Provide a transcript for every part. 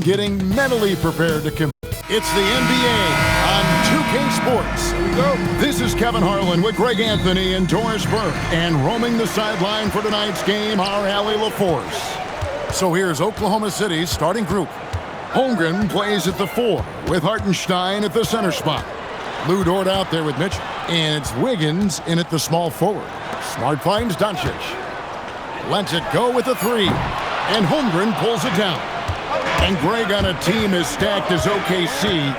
and getting mentally prepared to compete. It's the NBA on 2K Sports. Here we go. This is Kevin Harlan with Greg Anthony and Doris Burke. And roaming the sideline for tonight's game, our Allie LaForce. So here's Oklahoma City's starting group. Holmgren plays at the 4 with Hartenstein at the center spot. Lou Dort out there with Mitchell. And it's Wiggins in at the small forward. Smart finds Doncic. Lets it go with the 3. And Holmgren pulls it down. And Greg, on a team as stacked as OKC,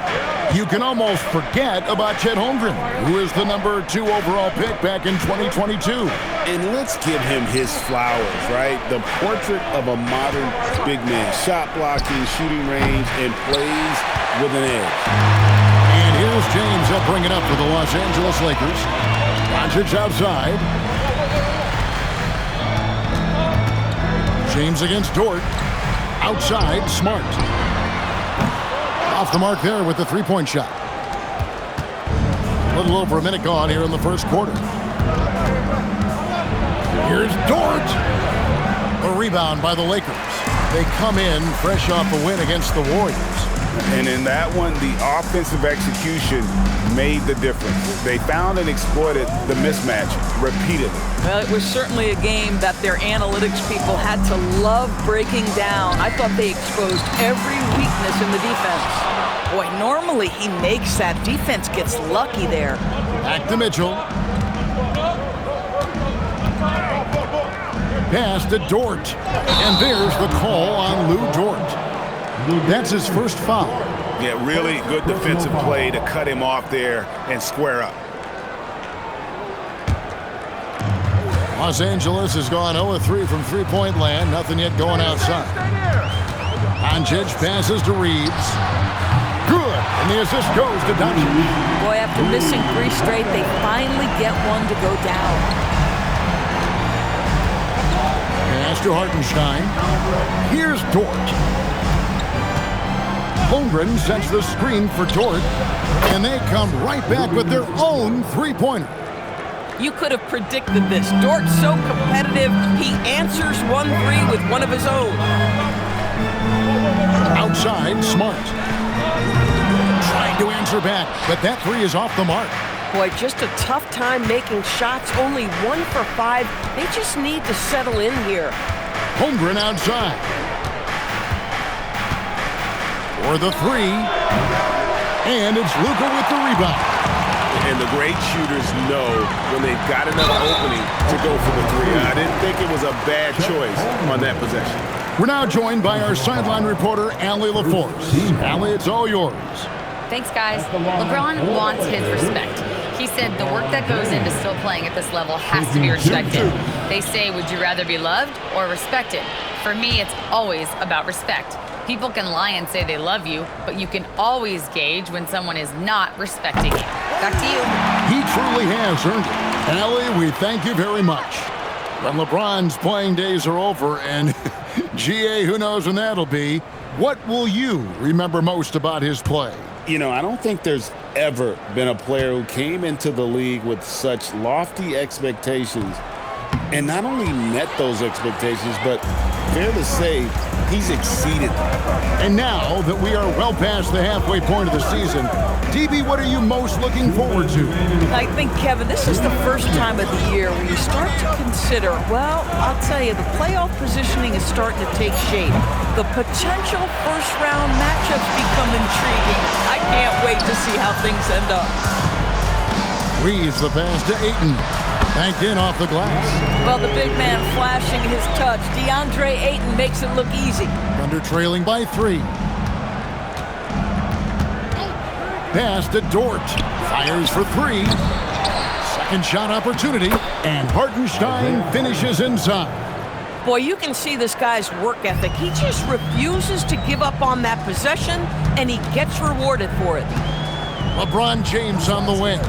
you can almost forget about Chet Holmgren, who is the number 2 overall pick back in 2022. And let's give him his flowers, right? The portrait of a modern big man. Shot blocking, shooting range, and plays with an edge. And here's James. They'll bring it up for the Los Angeles Lakers. Doncic outside. James against Dort. Outside, Smart. Off the mark there with the three-point shot. A little over a minute gone here in the first quarter. Here's Dort. A rebound by the Lakers. They come in fresh off a win against the Warriors. And in that one, the offensive execution made the difference. They found and exploited the mismatch repeatedly. Well, it was certainly a game that their analytics people had to love breaking down. I thought they exposed every weakness in the defense. Boy, normally he makes that. Defense gets lucky there. Back to Mitchell. Pass to Dort. And there's the call on Lou Dort. That's his first foul. Yeah, really good defensive play to cut him off there and square up. Los Angeles has gone 0-3 from three-point land. Nothing yet going outside. Doncic passes to Reeves. Good. And the assist goes to Doncic. Boy, after missing 3 straight, they finally get one to go down. Pass to Hartenstein. Here's Dort. Holmgren sets the screen for Dort, and they come right back with their own three-pointer. You could have predicted this. Dort's so competitive, he answers 1-3 with one of his own. Outside, Smart. Trying to answer back, but that 3 is off the mark. Boy, just a tough time making shots. Only 1 for 5. They just need to settle in here. Holmgren outside. For the 3. And it's Luka with the rebound. And the great shooters know when they've got another opening to go for the 3. I didn't think it was a bad choice on that possession. We're now joined by our sideline reporter, Allie LaForce. Allie, it's all yours. Thanks, guys. LeBron wants his respect. He said the work that goes into still playing at this level has to be respected. They say, would you rather be loved or respected? For me, it's always about respect. People can lie and say they love you, but you can always gauge when someone is not respecting you. Back to you. He truly has earned it. Allie, we thank you very much. When LeBron's playing days are over, and GA, who knows when that'll be, what will you remember most about his play? You know, I don't think there's ever been a player who came into the league with such lofty expectations and not only met those expectations, but fair to say, he's exceeded them. And now that we are well past the halfway point of the season, DB, what are you most looking forward to? I think, Kevin, this is the first time of the year where you start to consider, well, I'll tell you, the playoff positioning is starting to take shape. The potential first-round matchups become intriguing. I can't wait to see how things end up. Reeves the pass to Ayton. Banked in off the glass. Well, the big man flashing his touch. DeAndre Ayton makes it look easy. Thunder trailing by 3. Pass to Dort. Fires for 3. Second shot opportunity. And Hartenstein finishes inside. Boy, you can see this guy's work ethic. He just refuses to give up on that possession, and he gets rewarded for it. LeBron James on the wing.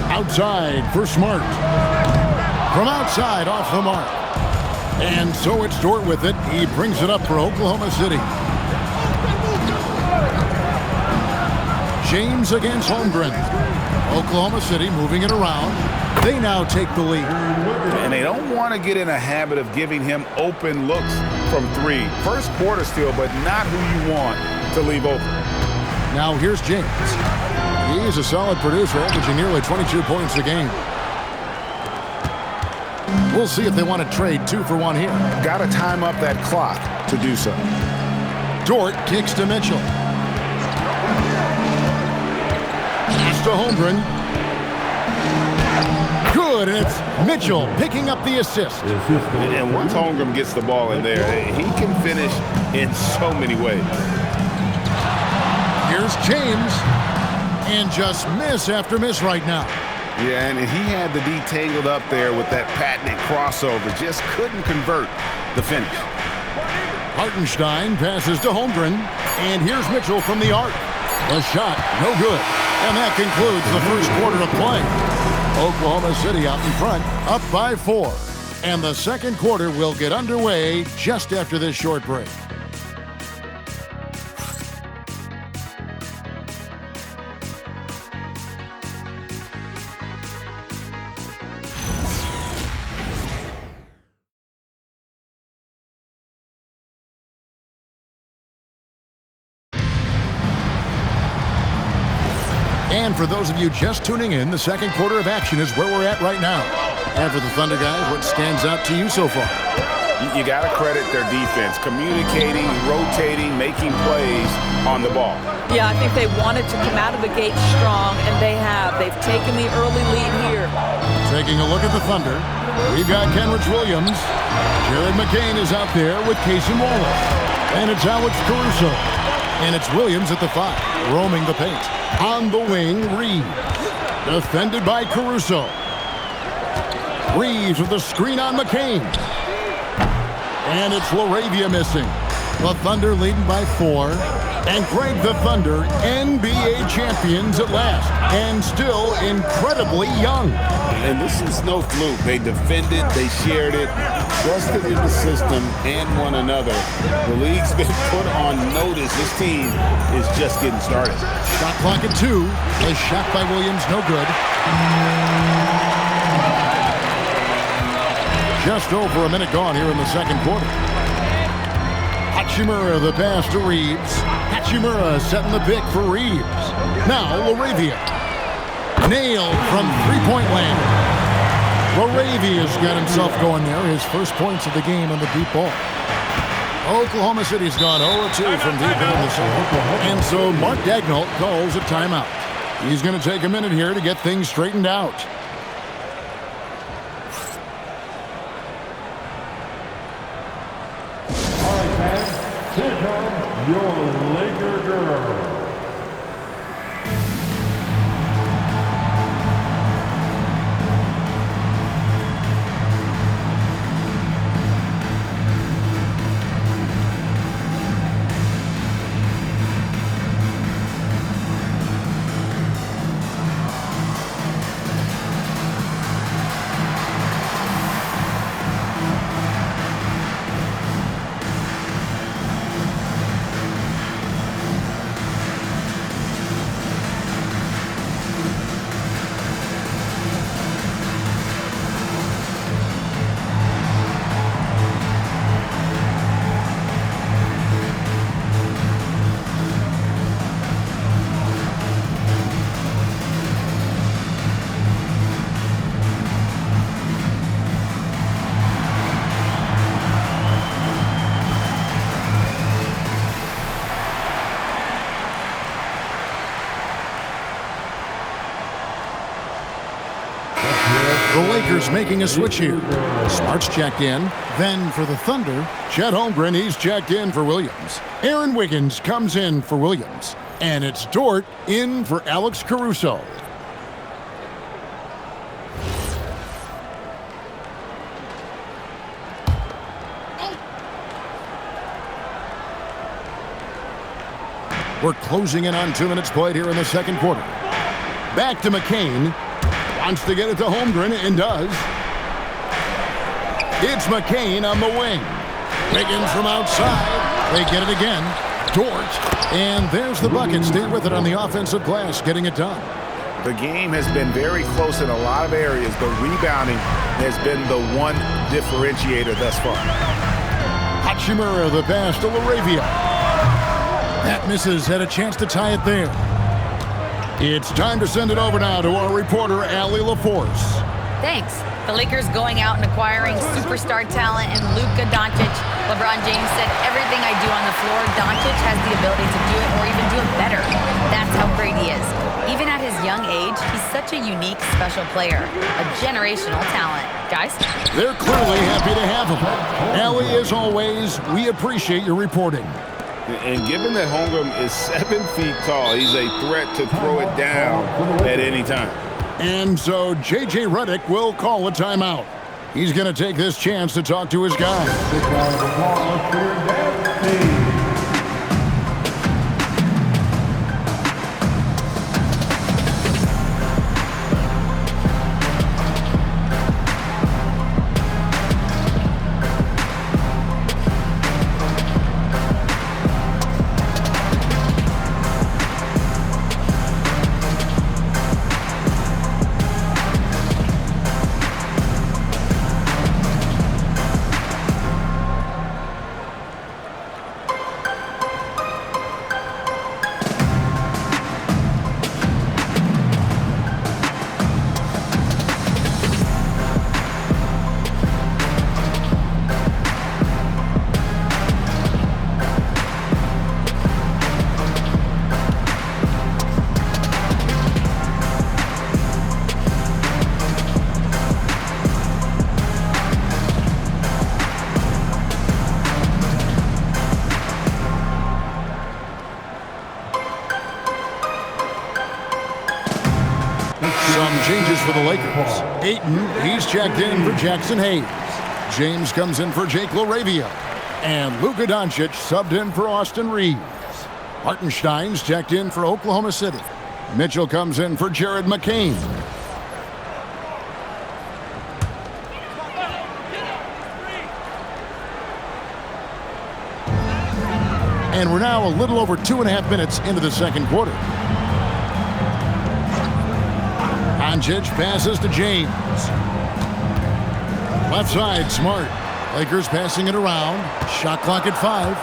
Outside for Smart. From outside, off the mark. And so it's Dort with it. He brings it up for Oklahoma City. James against Holmgren. Oklahoma City moving it around. They now take the lead. And they don't want to get in a habit of giving him open looks. from 3. First quarter still, but not who you want to leave open. Now here's James. He's a solid producer, averaging nearly 22 points a game. We'll see if they want to trade 2 for 1 here. Got to time up that clock to do so. Dort kicks to Mitchell. Pass to Holmgren. Good, and it's Mitchell picking up the assist. And once Holmgren gets the ball in there, he can finish in so many ways. Here's James. And just miss after miss right now. Yeah, and he had the D tangled up there with that patented crossover. Just couldn't convert the finish. Hartenstein passes to Holmgren. And here's Mitchell from the arc. The shot, no good. And that concludes the first quarter of play. Oklahoma City out in front, up by 4. And the second quarter will get underway just after this short break. And for those of you just tuning in, the second quarter of action is where we're at right now. And for the Thunder guys, what stands out to you so far? You got to credit their defense, communicating, rotating, making plays on the ball. Yeah, I think they wanted to come out of the gate strong, and they have. They've taken the early lead here. Taking a look at the Thunder, we've got Kenrich Williams. Jared McCain is out there with Casey Wallace. And it's Alex Caruso. And it's Williams at the 5, roaming the paint. On the wing, Reeves. Defended by Caruso. Reeves with the screen on McCain. And it's LaRavia missing. The Thunder leading by 4. And Greg, the Thunder, NBA champions at last. And still incredibly young. And this is no fluke. They defended, they shared it, trusted in the system and one another. The league's been put on notice. This team is just getting started. Shot clock at 2. A shot by Williams, no good. Just over a minute gone here in the second quarter. Hachimura the pass to Reeves. Hachimura setting the pick for Reeves. Now LaRavia. Nailed from three-point land. LaRavia's got himself going there. His first points of the game on the deep ball. Oklahoma City's gone 0-2 from deep in the second. And so Mark Daigneault calls a timeout. He's going to take a minute here to get things straightened out. All right, fans, here comes your Laker girl. The Lakers making a switch here. Smart's checked in. Then for the Thunder, Chet Holmgren, he's checked in for Williams. Aaron Wiggins comes in for Williams. And it's Dort in for Alex Caruso. We're closing in on 2 minutes played here in the second quarter. Back to McCain. Wants to get it to Holmgren and does. It's McCain on the wing. Wiggins from outside. They get it again. Dort. And there's the bucket. Stay with it on the offensive glass, getting it done. The game has been very close in a lot of areas, but rebounding has been the one differentiator thus far. Hachimura, the pass to LaRavia. That misses, had a chance to tie it there. It's time to send it over now to our reporter, Allie LaForce. Thanks. The Lakers going out and acquiring superstar talent in Luka Doncic. LeBron James said, everything I do on the floor, Doncic has the ability to do it or even do it better. That's how great he is. Even at his young age, he's such a unique, special player. A generational talent. Guys? They're clearly happy to have him. Allie, as always, we appreciate your reporting. And given that Holmgren is 7 feet tall, he's a threat to throw it down at any time. And so J.J. Redick will call a timeout. He's going to take this chance to talk to his guys. Some changes for the Lakers. Ayton, he's checked in for Jackson Hayes. James comes in for Jake LaRavia. And Luka Doncic subbed in for Austin Reeves. Hartenstein's checked in for Oklahoma City. Mitchell comes in for Jared McCain. And we're now a little over 2.5 minutes into the second quarter. Doncic passes to James. Left side, Smart. Lakers passing it around. Shot clock at 5.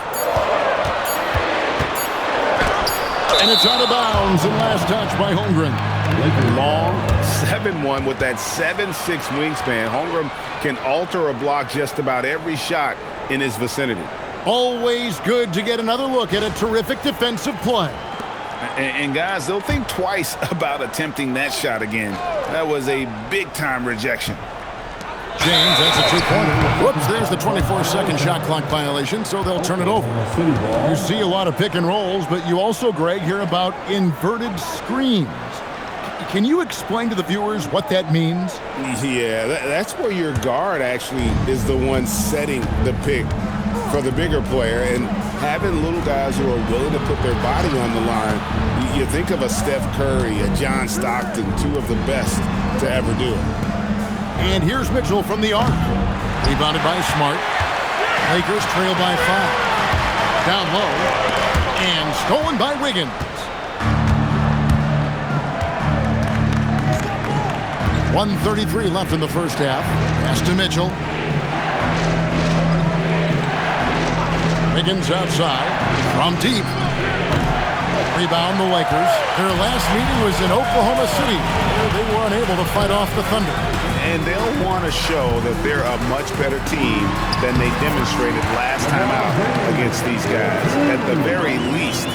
And it's out of bounds and last touch by Holmgren. Long 7-1 with that 7'6" wingspan. Holmgren can alter a block just about every shot in his vicinity. Always good to get another look at a terrific defensive play. And guys, they'll think twice about attempting that shot again. That was a big-time rejection. James, that's a two-pointer. Whoops, there's the 24-second shot clock violation, so they'll turn it over. You see a lot of pick and rolls, but you also, Greg, hear about inverted screens. Can you explain to the viewers what that means? Yeah, that's where your guard actually is the one setting the pick for the bigger player, and having little guys who are willing to put their body on the line. You think of a Steph Curry, a John Stockton, two of the best to ever do it. And here's Mitchell from the arc. Rebounded by Smart. Lakers trail by 5. Down low. And stolen by Wiggins. .133 left in the first half. Pass to Mitchell. Wiggins outside. From deep. Rebound the Lakers. Their last meeting was in Oklahoma City, where they were unable to fight off the Thunder. And they'll want to show that they're a much better team than they demonstrated last time out against these guys. At the very least,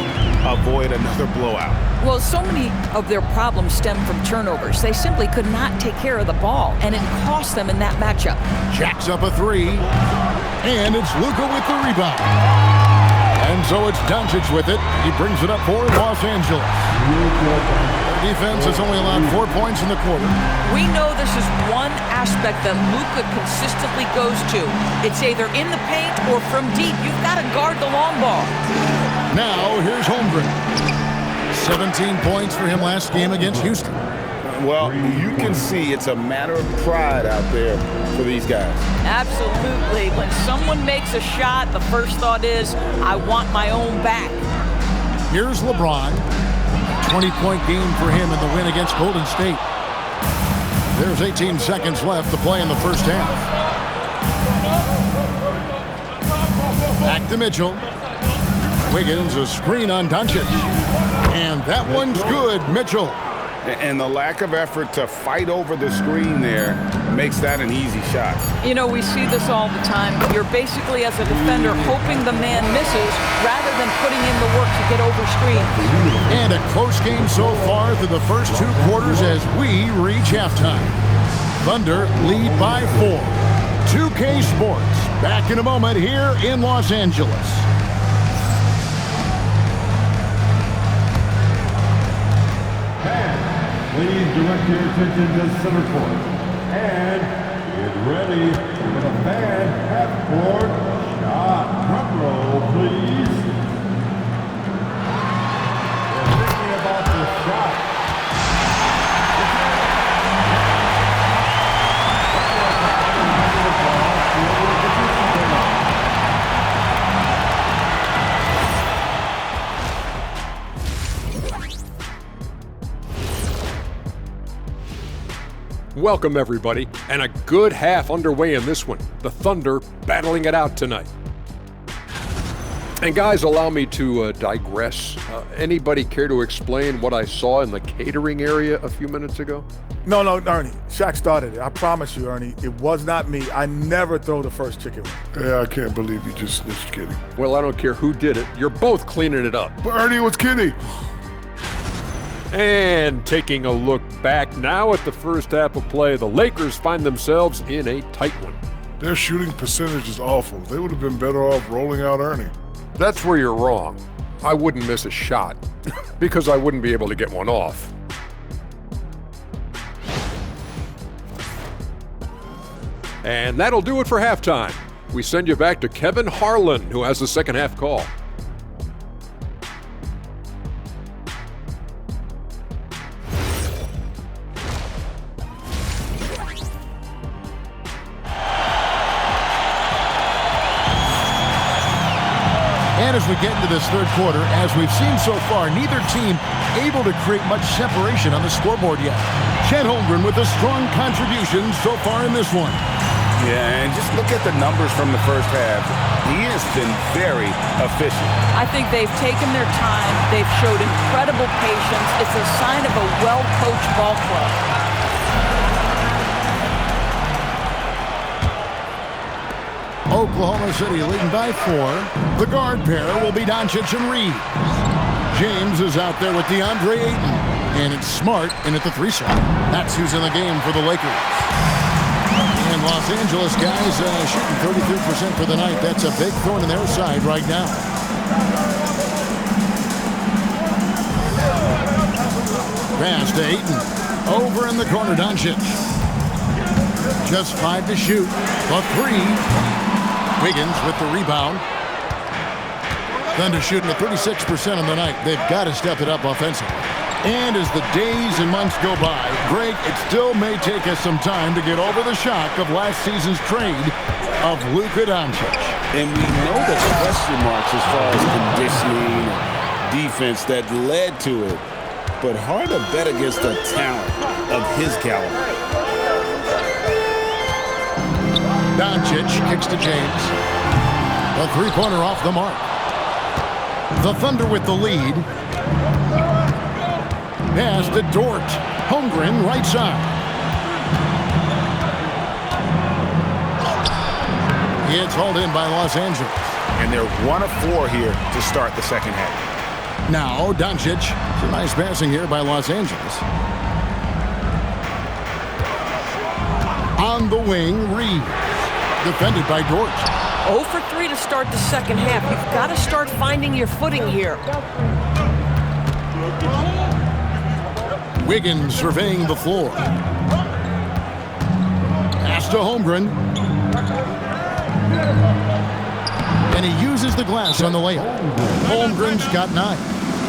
avoid another blowout. Well, so many of their problems stem from turnovers. They simply could not take care of the ball, and it cost them in that matchup. Jacks up a 3, and it's Luka with the rebound. And so it's Doncic with it. He brings it up for Los Angeles. Their defense has only allowed 4 points in the quarter. We know this is one aspect that Luka consistently goes to. It's either in the paint or from deep. You've got to guard the long ball. Now, here's Holmgren. 17 points for him last game against Houston. Well, you can see it's a matter of pride out there for these guys. Absolutely. When someone makes a shot, the first thought is, I want my own back. Here's LeBron. 20-point game for him in the win against Golden State. There's 18 seconds left to play in the first half. Back to Mitchell. Wiggins, a screen on Doncic. And that one's good, Mitchell. And the lack of effort to fight over the screen there makes that an easy shot. You know, we see this all the time. You're basically, as a defender, hoping the man misses rather than putting in the work to get over screens. And a close game so far through the first 2 quarters as we reach halftime. Thunder lead by 4. 2K Sports, back in a moment here in Los Angeles. Please direct your attention to center court. And get ready for the fan half-court shot. Drum roll, please. They're thinking about the shot. Welcome, everybody, and a good half underway in this one. The Thunder battling it out tonight. And guys, allow me to digress. Anybody care to explain what I saw in the catering area a few minutes ago? No, Ernie. Shaq started it. I promise you, Ernie. It was not me. I never throw the first chicken wing. Yeah, I can't believe you just snitched Kenny. Well, I don't care who did it. You're both cleaning it up. But Ernie, was Kenny. And taking a look back now at the first half of play, the Lakers find themselves in a tight one. Their shooting percentage is awful. They would have been better off rolling out Ernie. That's where you're wrong. I wouldn't miss a shot because I wouldn't be able to get one off. And that'll do it for halftime. We send you back to Kevin Harlan, who has the second half call. And as we get into this third quarter, as we've seen so far, neither team able to create much separation on the scoreboard yet. Chet Holmgren with a strong contribution so far in this one. Yeah, and just look at the numbers from the first half. He has been very efficient. I think they've taken their time. They've showed incredible patience. It's a sign of a well-coached ball club. Oklahoma City leading by 4. The guard pair will be Doncic and Reed. James is out there with DeAndre Ayton. And it's Smart in at the 3 slot. That's who's in the game for the Lakers. And Los Angeles guys shooting 33% for the night. That's a big thorn in their side right now. Pass to Ayton. Over in the corner, Doncic. Just 5 to shoot. A 3. Wiggins with the rebound. Thunder shooting at 36% on the night. They've got to step it up offensively. And as the days and months go by, Greg, it still may take us some time to get over the shock of last season's trade of Luka Doncic. And we know the question marks as far as conditioning and defense that led to it. But hard to bet against a talent of his caliber. Doncic kicks to James. A 3-pointer off the mark. The Thunder with the lead. Pass to Dort. Holmgren right side. It's hauled in by Los Angeles. And they're 1 of 4 here to start the second half. Now Doncic. Some nice passing here by Los Angeles. On the wing, Reed. Defended by Dort. 0 for 3 to start the second half. You've got to start finding your footing here. Wiggins surveying the floor. Pass to Holmgren. And he uses the glass on the layup. Holmgren's got 9.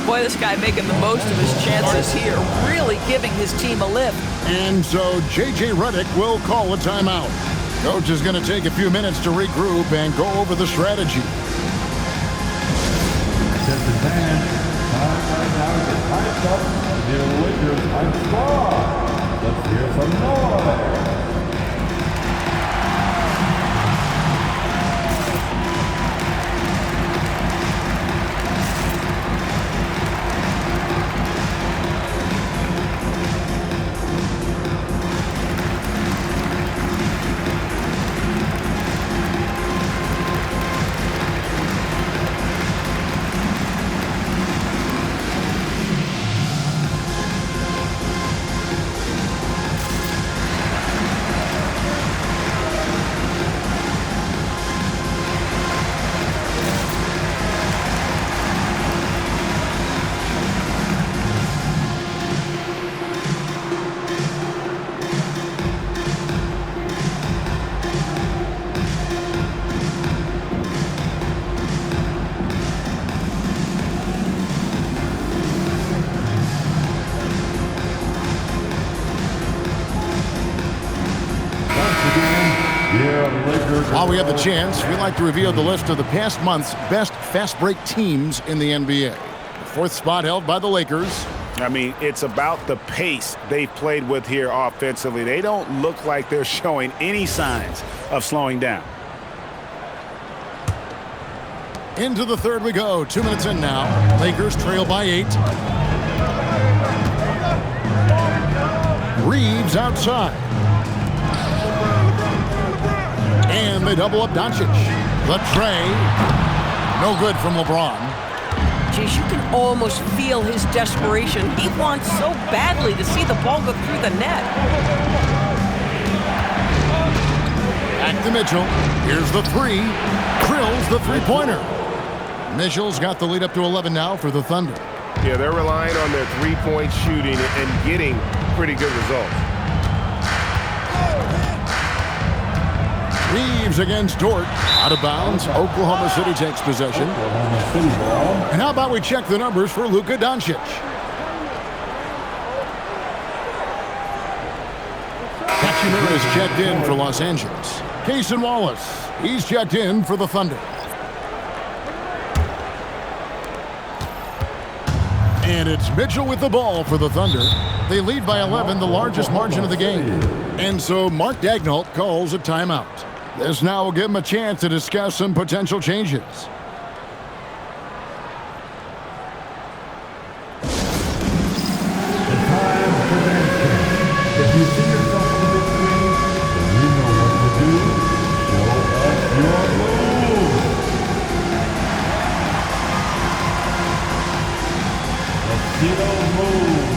Boy, this guy making the most of his chances here. Really giving his team a lift. And so J.J. Redick will call a timeout. Coach is going to take a few minutes to regroup and go over the strategy. Attention fans, time right now to get hyped up to the Lakers hype squad. Let's hear some noise. While we have the chance, we'd like to reveal the list of the past month's best fast break teams in the NBA. The fourth spot held by the Lakers. I mean, it's about the pace they've played with here offensively. They don't look like they're showing any signs of slowing down. Into the third we go. 2 minutes in now. Lakers trail by 8. Reeves outside. And they double up Doncic. The tray. No good from LeBron. Geez, you can almost feel his desperation. He wants so badly to see the ball go through the net. Back to Mitchell. Here's the three. Drills the three-pointer. Mitchell's got the lead up to 11 now for the Thunder. Yeah, they're relying on their three-point shooting and getting pretty good results. Reeves against Dort. Out of bounds. Oklahoma City takes possession. And how about we check the numbers for Luka Doncic? Hachimura is checked in for Los Angeles. Cason Wallace, he's checked in for the Thunder. And it's Mitchell with the ball for the Thunder. They lead by 11, the largest margin of the game. And so Mark Daigneault calls a timeout. This now will give him a chance to discuss some potential changes. If you see yourself on the big screen, then you know what to do. Show us your moves. Let's see those moves.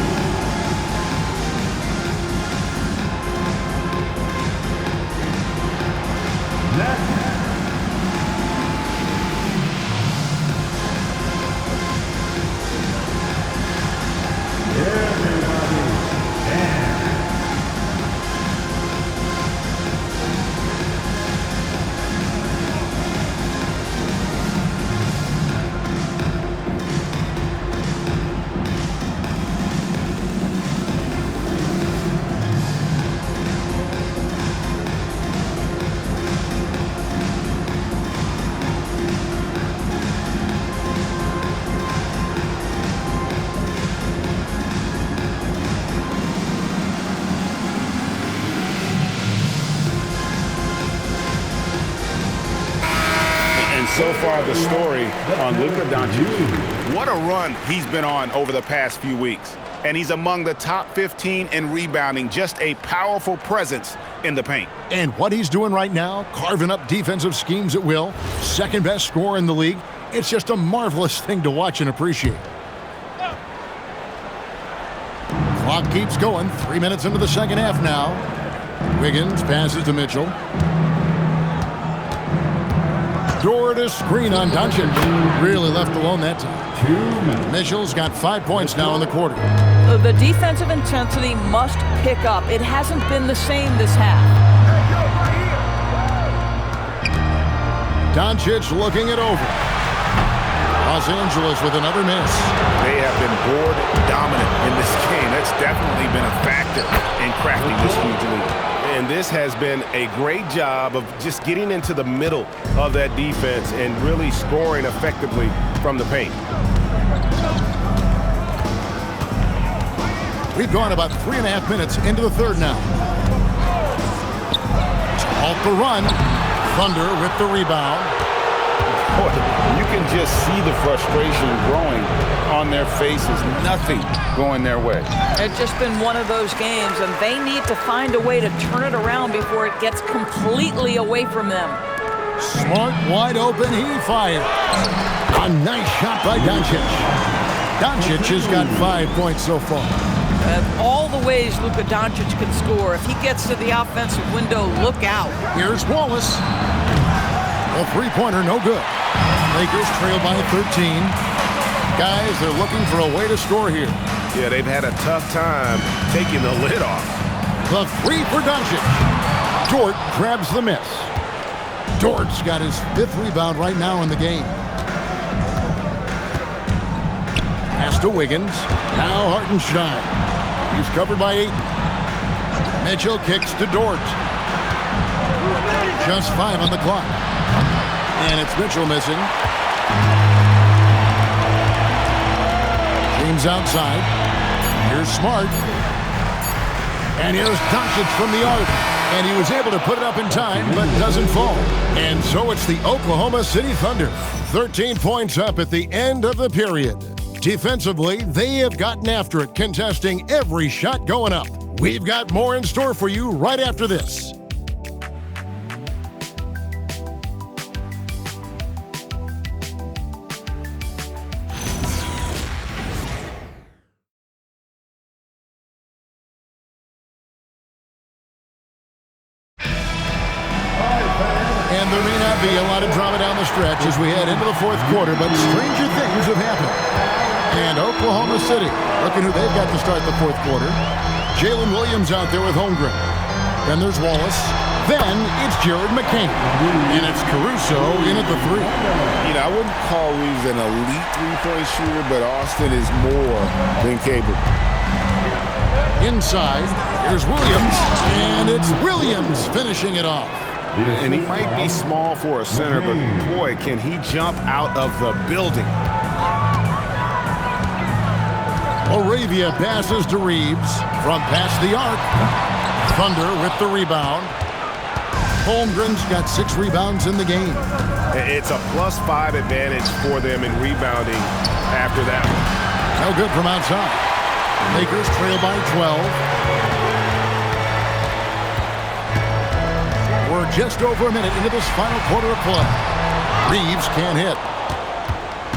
Next. Everybody dance. So far, the story on Luka Doncic. What a run he's been on over the past few weeks. And he's among the top 15 in rebounding, just a powerful presence in the paint. And what he's doing right now, carving up defensive schemes at will, second best scorer in the league. It's just a marvelous thing to watch and appreciate. Clock keeps going. 3 minutes into the second half now. Wiggins passes to Mitchell. Dort a screen on Doncic. Really left alone that time. Mitchell's got 5 points now in the quarter. The defensive intensity must pick up. It hasn't been the same this half. Doncic looking it over. Los Angeles with another miss. They have been board dominant in this game. That's definitely been a factor in crafting this huge lead. And this has been a great job of just getting into the middle of that defense and really scoring effectively from the paint. We've gone about 3.5 minutes into the third now. To halt the run. Thunder with the rebound. Boy, you can just see the frustration growing on their faces. Nothing going their way. It's just been one of those games, and they need to find a way to turn it around before it gets completely away from them. Smart, wide open, he fired. A nice shot by Doncic. Doncic has got 5 points so far. All the ways Luka Doncic can score. If he gets to the offensive window, look out. Here's Wallace. A three-pointer, no good. Lakers trail by 13. Guys, they're looking for a way to score here. Yeah, they've had a tough time taking the lid off. The three for Doncic. Dort grabs the miss. Dort's got his 5th rebound right now in the game. Pass to Wiggins. Now Hartenstein. He's covered by 8. Mitchell kicks to Dort. Just 5 on the clock. And it's Mitchell missing. James outside. Here's Smart. And here's Doncic from the arc. And he was able to put it up in time, but doesn't fall. And so it's the Oklahoma City Thunder. 13 points up at the end of the period. Defensively, they have gotten after it, contesting every shot going up. We've got more in store for you right after this. And there may not be a lot of drama down the stretch as we head into the fourth quarter, but stranger things have happened. And Oklahoma City, looking who they've got to start the fourth quarter. Jalen Williams out there with Holmgren. Then there's Wallace. Then it's Jared McCain. And it's Caruso in at the 3. You know, I wouldn't call Reeves an elite three-point shooter, but Austin is more than capable. Inside, here's Williams. And it's Williams finishing it off. And he might be small for a center, but boy, can he jump out of the building. Moravia passes to Reeves from past the arc. Thunder with the rebound. Holmgren's got 6 rebounds in the game. It's a +5 advantage for them in rebounding after that one. No good from outside. Lakers trail by 12. We're just over a minute into this final quarter of play. Reeves can't hit.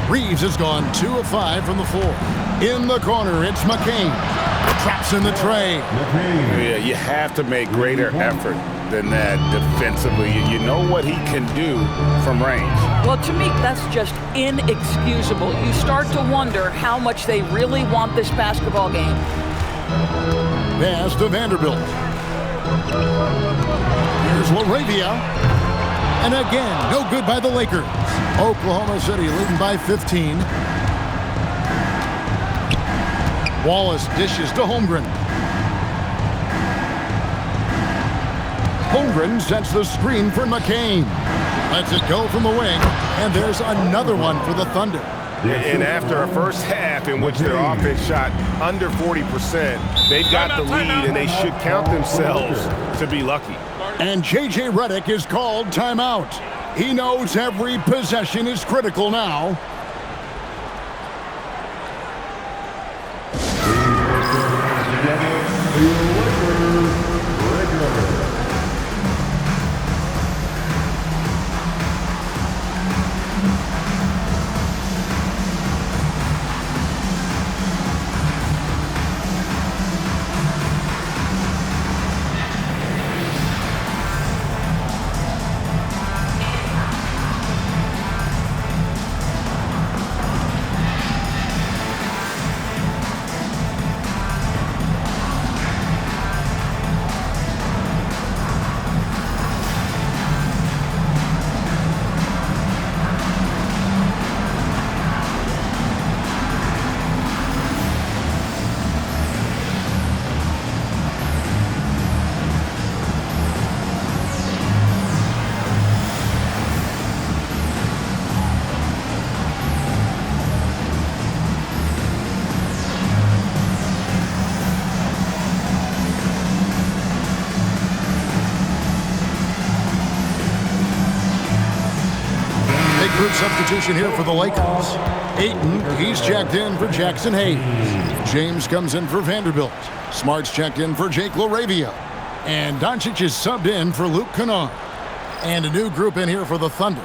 Reeves has gone 2 of 5 from the floor. In the corner, it's McCain. Traps in the tray. Yeah, you have to make greater effort than that defensively. You know what he can do from range. Well, to me, that's just inexcusable. You start to wonder how much they really want this basketball game. Pass to Vanderbilt. Here's Laravia. And again, no good by the Lakers. Oklahoma City leading by 15. Wallace dishes to Holmgren. Holmgren sets the screen for McCain. Lets it go from the wing. And there's another one for the Thunder. And after a first half in which their offense shot under 40%, they've got the lead, and they should count themselves to be lucky. And J.J. Redick is called timeout. He knows every possession is critical now. Group substitution here for the Lakers. Ayton, he's checked in for Jackson Hayes. James comes in for Vanderbilt. Smart's checked in for Jake Laravia. And Doncic is subbed in for Luke Kennard. And a new group in here for the Thunder.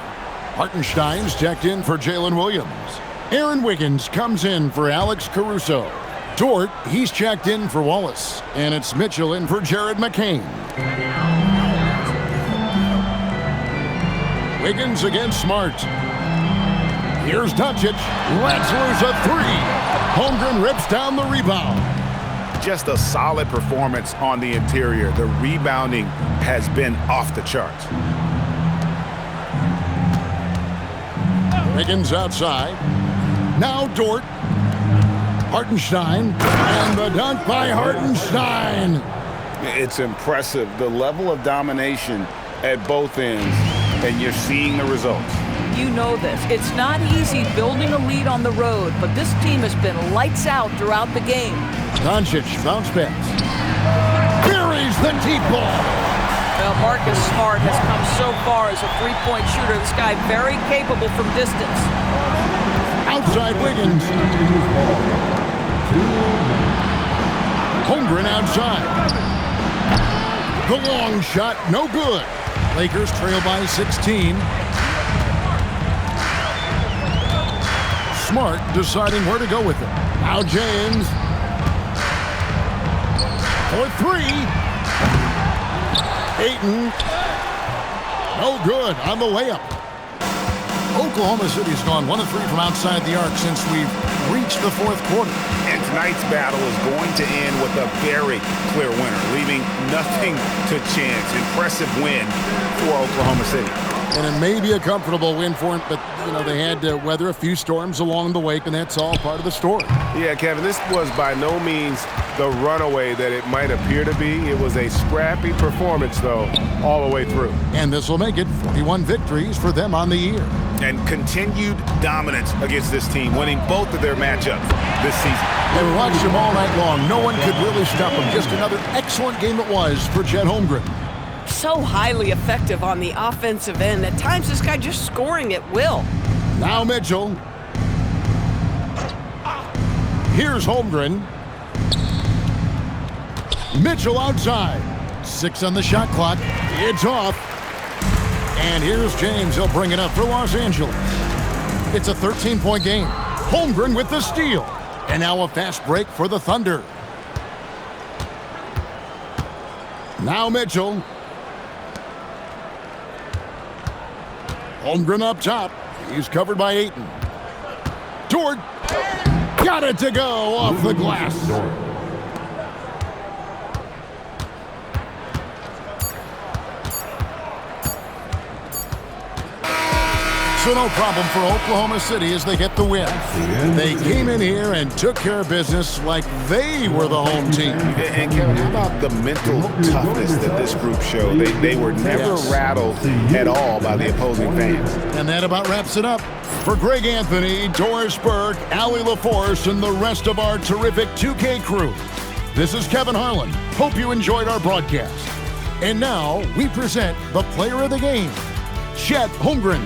Hartenstein's checked in for Jalen Williams. Aaron Wiggins comes in for Alex Caruso. Dort, he's checked in for Wallace. And it's Mitchell in for Jared McCain. Wiggins against Smart. Here's Doncic. Lancers a 3. Holmgren rips down the rebound. Just a solid performance on the interior. The rebounding has been off the charts. Wiggins outside. Now Dort. Hartenstein. And the dunk by Hartenstein. It's impressive. The level of domination at both ends, and you're seeing the results. You know this. It's not easy building a lead on the road, but this team has been lights out throughout the game. Doncic bounce pass. Buries the deep ball. Well, Marcus Smart has come so far as a three-point shooter. This guy very capable from distance. Outside Wiggins. Holmgren outside. The long shot, no good. Lakers trail by 16. Smart deciding where to go with it. Now James. For three. Ayton. No good on the layup. Oklahoma City's gone 1 of 3 from outside the arc since we've reached the fourth quarter. And tonight's battle is going to end with a very clear winner, leaving nothing to chance. Impressive win for Oklahoma City. And it may be a comfortable win for him, but, you know, they had to weather a few storms along the way, and that's all part of the story. Yeah, Kevin, this was by no means the runaway that it might appear to be. It was a scrappy performance, though, all the way through. And this will make it 41 victories for them on the year. And continued dominance against this team, winning both of their matchups this season. They watched them all night long. No one could really stop them. Just another excellent game it was for Chet Holmgren. So highly effective on the offensive end. At times, this guy just scoring at will. Now Mitchell. Here's Holmgren. Mitchell outside. 6 on the shot clock. It's off. And here's James. He'll bring it up for Los Angeles. It's a 13-point game. Holmgren with the steal. And now a fast break for the Thunder. Now Mitchell. Holmgren up top. He's covered by Ayton. Dort. Got it to go off the glass. So no problem for Oklahoma City as they get the win. They came in here and took care of business like they were the home team. And Kevin, how about the mental toughness that this group showed? They were never rattled at all by the opposing fans. And that about wraps it up. For Greg Anthony, Doris Burke, Allie LaForce, and the rest of our terrific 2K crew, this is Kevin Harlan. Hope you enjoyed our broadcast. And now we present the player of the game, Chet Holmgren.